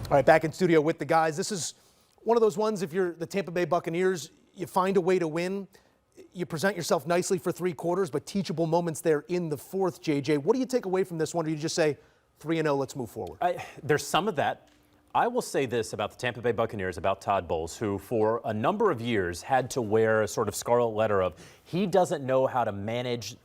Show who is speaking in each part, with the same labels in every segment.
Speaker 1: All right, back in studio with the guys. This is one of those ones, if you're the Tampa Bay Buccaneers, you find a way to win. You present yourself nicely for 3 quarters, but teachable moments there in the fourth, JJ. What do you take away from this one? Or do you just say 3-0, let's move forward?
Speaker 2: There's some of that. I will say this about the Tampa Bay Buccaneers, about Todd Bowles, who for a number of years had to wear a sort of scarlet letter of he doesn't know how to manage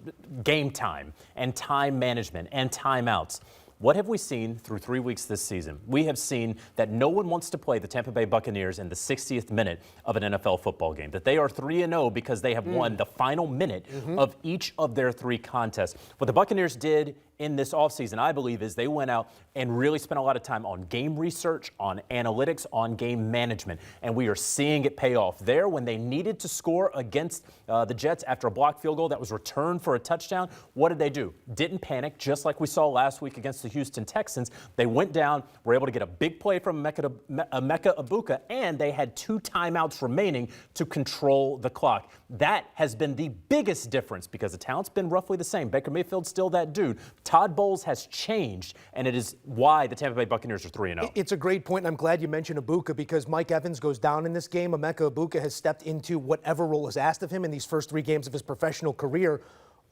Speaker 2: game time and time management and timeouts. What have we seen through 3 weeks this season? We have seen that no one wants to play the Tampa Bay Buccaneers in the 60th minute of an NFL football game, that they are 3-0 because they have won the final minute of each of their 3 contests. What the Buccaneers did in this offseason, I believe, is they went out and really spent a lot of time on game research, on analytics, on game management. And we are seeing it pay off. There, when they needed to score against the Jets after a blocked field goal that was returned for a touchdown, what did they do? Didn't panic, just like we saw last week against the Houston Texans. They went down, were able to get a big play from Emeka Egbuka, and they had 2 timeouts remaining to control the clock. That has been the biggest difference because the talent's been roughly the same. Baker Mayfield's still that dude. Todd Bowles has changed, and it is why the Tampa Bay Buccaneers are 3-0.
Speaker 1: It's a great point, and I'm glad you mentioned Egbuka because Mike Evans goes down in this game. Emeka Egbuka has stepped into whatever role is asked of him in these first 3 games of his professional career.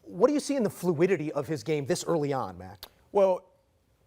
Speaker 1: What do you see in the fluidity of his game this early on, Mac?
Speaker 3: Well,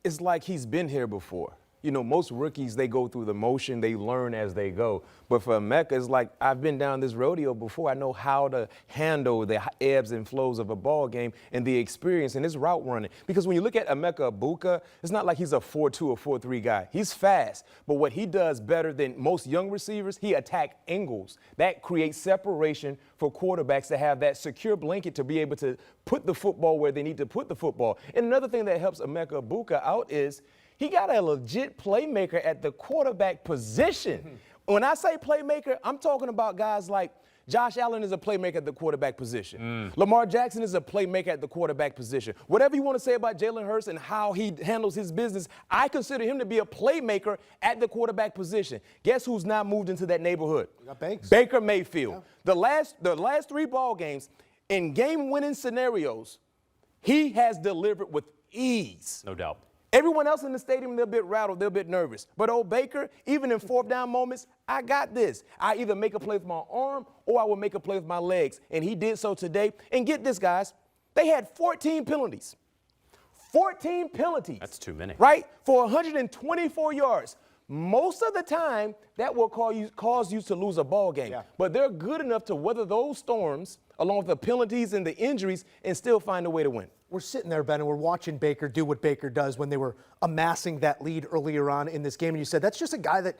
Speaker 3: it's like he's been here before. You know, most rookies, they go through the motion, they learn as they go. But for Emeka, it's like, I've been down this rodeo before. I know how to handle the ebbs and flows of a ball game and the experience and his route running. Because when you look at Emeka Egbuka, it's not like he's a 4-2 or 4-3 guy. He's fast. But what he does better than most young receivers, he attacks angles. That creates separation for quarterbacks to have that secure blanket to be able to put the football where they need to put the football. And another thing that helps Emeka Egbuka out is he got a legit playmaker at the quarterback position. When I say playmaker, I'm talking about guys like Josh Allen is a playmaker at the quarterback position. Lamar Jackson is a playmaker at the quarterback position. Whatever you want to say about Jalen Hurts and how he handles his business, I consider him to be a playmaker at the quarterback position. Guess who's not moved into that neighborhood?
Speaker 1: You got Banks.
Speaker 3: Baker Mayfield. Yeah. The last 3 ball games, in game-winning scenarios, he has delivered with ease.
Speaker 2: No doubt.
Speaker 3: Everyone else in the stadium, they're a bit rattled, they're a bit nervous. But old Baker, even in 4th down moments, I got this. I either make a play with my arm or I will make a play with my legs. And he did so today. And get this, guys, they had 14 penalties. 14 penalties.
Speaker 2: That's too many.
Speaker 3: Right? For 124 yards. Most of the time, that will cause you to lose a ball game. Yeah. But they're good enough to weather those storms, along with the penalties and the injuries, and still find a way to win.
Speaker 1: We're sitting there, Ben, and we're watching Baker do what Baker does when they were amassing that lead earlier on in this game. And you said that's just a guy that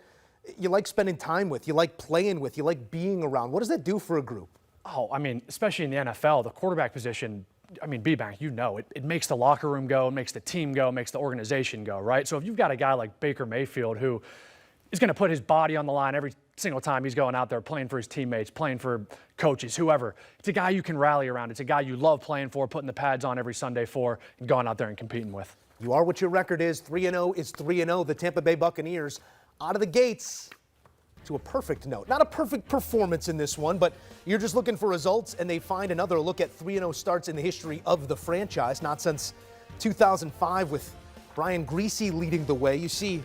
Speaker 1: you like spending time with, you like playing with, you like being around. What does that do for a group?
Speaker 4: Oh, I mean, especially in the NFL, the quarterback position, I mean, B-Bank, you know, it makes the locker room go, it makes the team go, it makes the organization go, right? So if you've got a guy like Baker Mayfield who is going to put his body on the line every single time he's going out there playing for his teammates, playing for coaches, whoever. It's a guy you can rally around. It's a guy you love playing for, putting the pads on every Sunday for, and going out there and competing with.
Speaker 1: You are what your record is. 3-0 is 3-0. The Tampa Bay Buccaneers out of the gates to a perfect note. Not a perfect performance in this one, but you're just looking for results, and they find another look at 3-0 starts in the history of the franchise. Not since 2005 with Brian Greasy leading the way. You see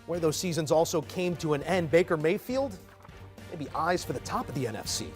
Speaker 1: where those seasons also came to an end. Baker Mayfield, maybe eyes for the top of the NFC.